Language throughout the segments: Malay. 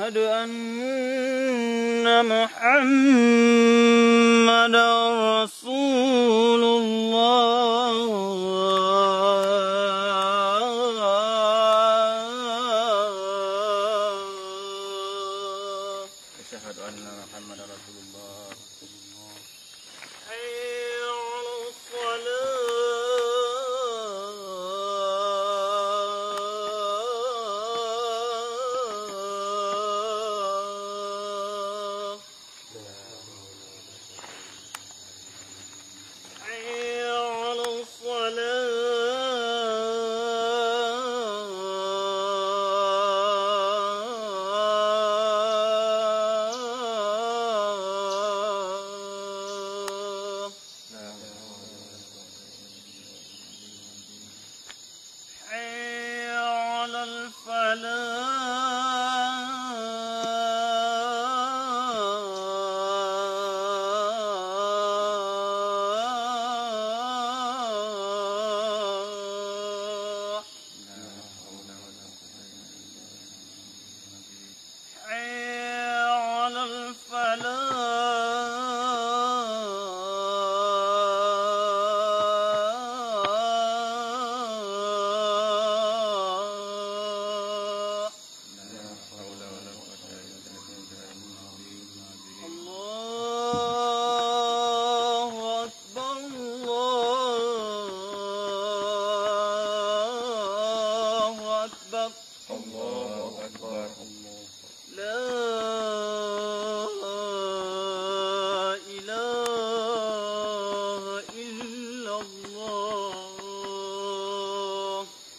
أشهد أن محمدا رسول الله أشهد أن محمدا رسول الله حي على الصلاة حي على الصلاة حي على الفلاح حي على الفلاح الله أكبر الله أكبر الله أكبر. لا إله إلا الله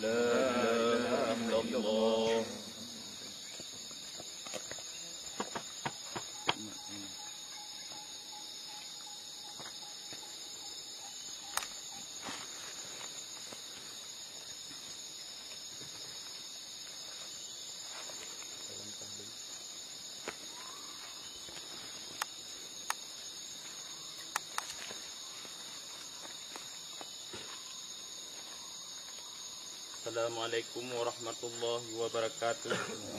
لا إله إلا الله. Assalamualaikum warahmatullahi wabarakatuh.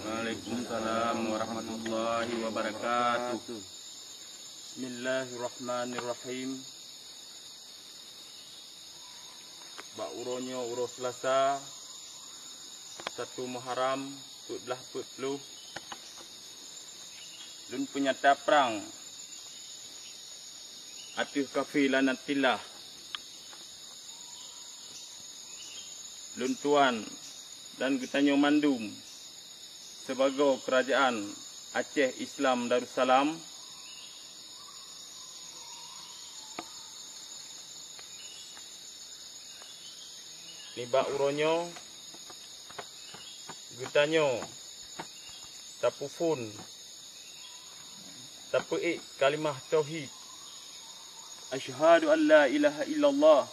Waalaikumsalam warahmatullahi wabarakatuh. Bismillahirrahmanirrahim. Bauronyo uro Selasa 1 Muharram 1440. Lun penyata perang atih kafilan atilah Luntuan dan Getanyo Mandum sebagai kerajaan Aceh Islam Darussalam Niba uronyo Getanyo Tapufun Tapuik kalimah tauhid Asyhadu an la ilaha illallah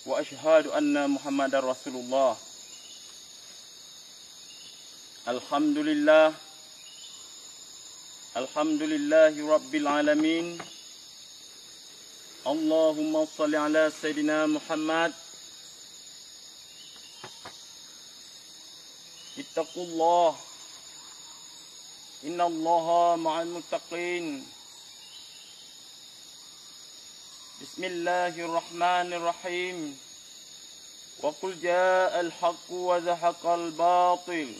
wa asyhadu anna Muhammadar Rasulullah. Alhamdulillah. Alhamdulillahi Rabbil Alamin. Allahumma salli ala Sayyidina Muhammad. Ittaqullah. Innallaha ma'al muttaqin. Bismillahirrahmanirrahim. Wa qul ja'al haqqu wa zahaqal batil.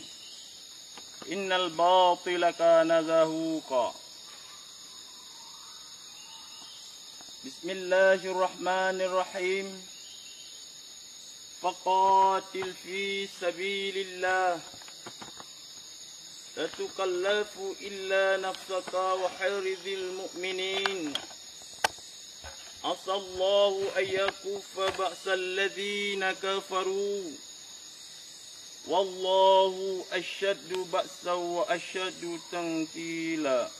Innal batila kana zahuqa. Bismillahirrahmanirrahim. Faqatil fi sabilillah. La tukallafu illa nafsaka wa harizil mu'minin. Asallahu ayyakuffa ba'sal ladhina kafaru. Wallahu asyaddu ba'sa wa asyaddu tankila.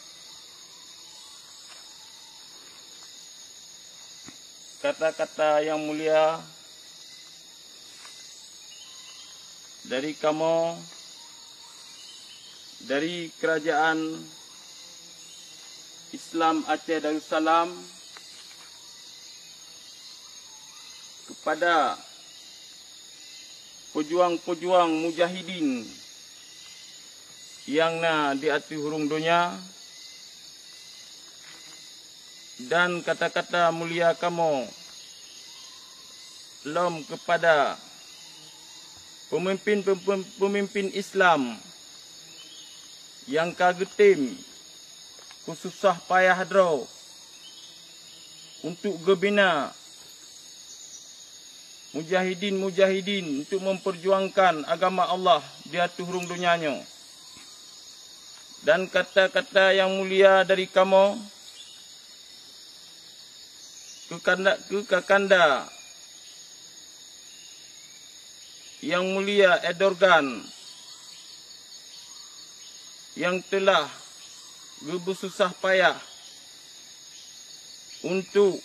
Kata-kata yang mulia dari kamu, dari kerajaan Islam Aceh Darussalam kepada pejuang-pejuang mujahidin yang na di ati hurung dunia, dan kata-kata mulia kamu lom kepada pemimpin Islam yang kagetim kususah payah dro untuk gebina mujahidin untuk memperjuangkan agama Allah di atas hurung dunianya. Dan kata-kata yang mulia dari kamu ke kakanda yang mulia Erdogan yang telah bersusah payah untuk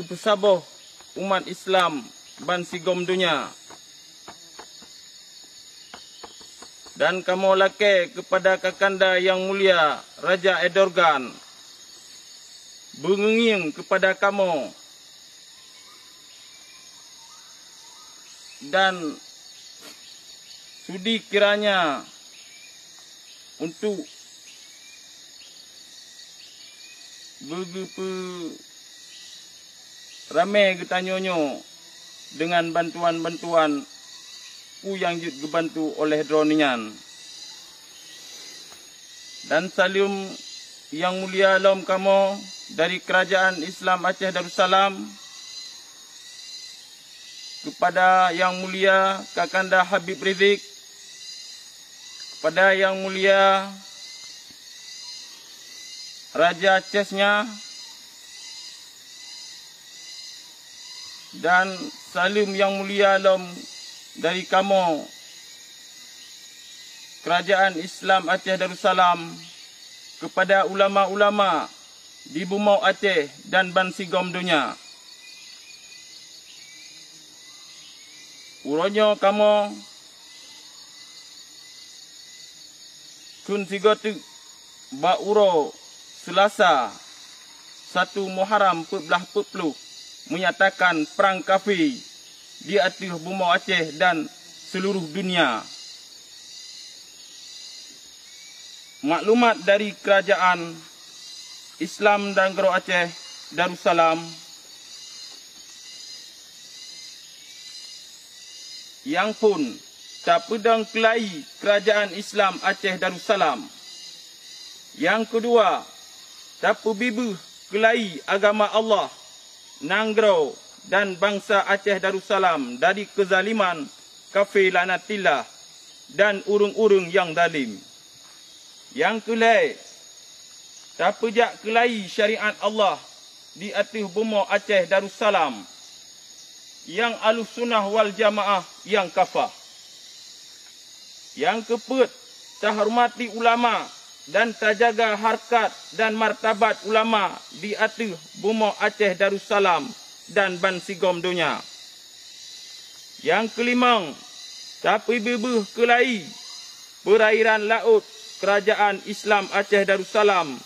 bersabar umat Islam bansigom dunia. Dan kamu lake kepada kakanda yang mulia Raja Erdogan, bengeng kepada kamu dan sudi kiranya untuk begitu ramai getanyonyo dengan bantuan-bantuan yang dibantu oleh dronian. Dan salam yang mulia lom kamu dari Kerajaan Islam Aceh Darussalam kepada yang mulia Kakanda Habib Rizik, kepada yang mulia Raja Acehnya, dan salam yang mulia lom dari kamu Kerajaan Islam Aceh Darussalam kepada ulama-ulama di Bumau Aceh dan bansigom dunia. Uronyo kamu kun sigotu ba uro Selasa 1 Muharram 1440 menyatakan perang kafir di atas Bumau Aceh dan seluruh dunia. Maklumat dari Kerajaan Islam dan Gro Aceh Darussalam yang pun tak pedang kelai Kerajaan Islam Aceh Darussalam. Yang kedua, tak pebibuh kelai agama Allah, Nanggro dan bangsa Aceh Darussalam dari kezaliman kafir lanatillah dan urung-urung yang zalim. Yang kelai, tak pejak kelai syariat Allah di atas Bumau Aceh Darussalam yang Ahlussunnah wal Jamaah yang kafah. Yang keempat, tak hormati ulama dan tak jaga harkat dan martabat ulama di atas Bumau Aceh Darussalam dan bansigom dunia. Yang kelima, tak bebuh kelai perairan laut Kerajaan Islam Aceh Darussalam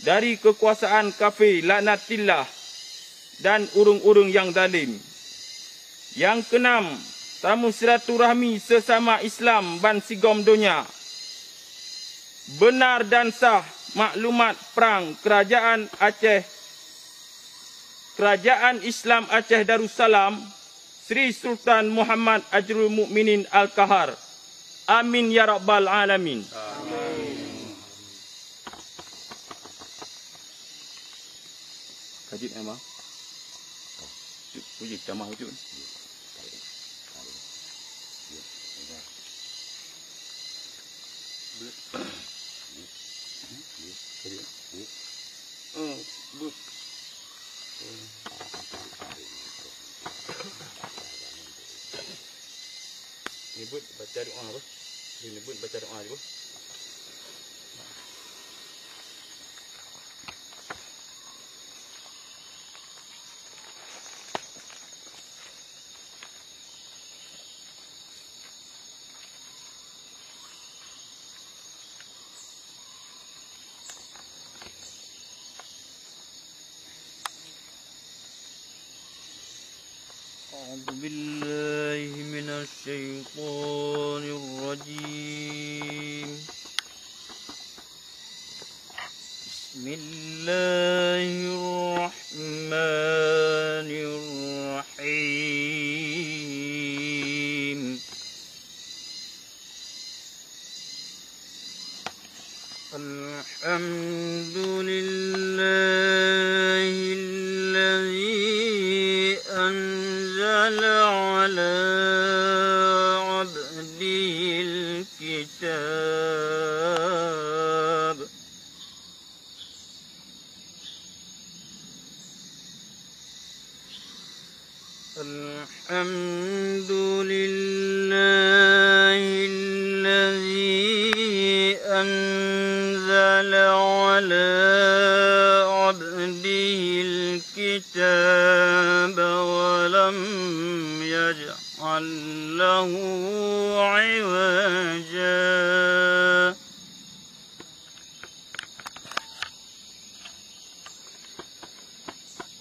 dari kekuasaan kafir laknatillah dan urung-urung yang zalim. Yang keenam, tamu silaturahmi sesama Islam bansigom dunia. Benar dan sah maklumat perang Kerajaan Islam Aceh Darussalam Sri Sultan Muhammad Ajrul Mukminin Al-Kahar. Amin ya rabbal alamin. Kajit emang. Puji camah itu. Nyebut baca doa apa? Nyebut baca doa apa? أعوذ بالله من الشيطان الرجيم بسم الله الرحمن الرحيم الحمد لله الذي أنزل على عبده الكتاب الحمد لله الذي أنزل على عبده الكتاب ولم يجعل له عوجا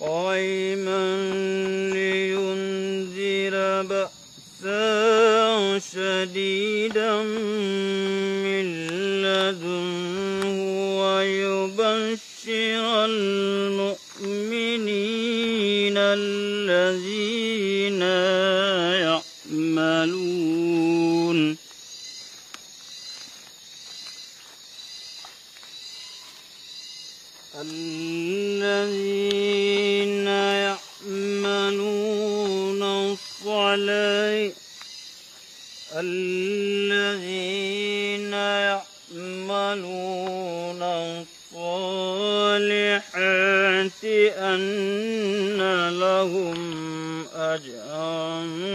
قائما لينذر بأسا شديدا من لدنه ويبشر المؤمنين الذين يعملون الصالحات أن لهم أجرا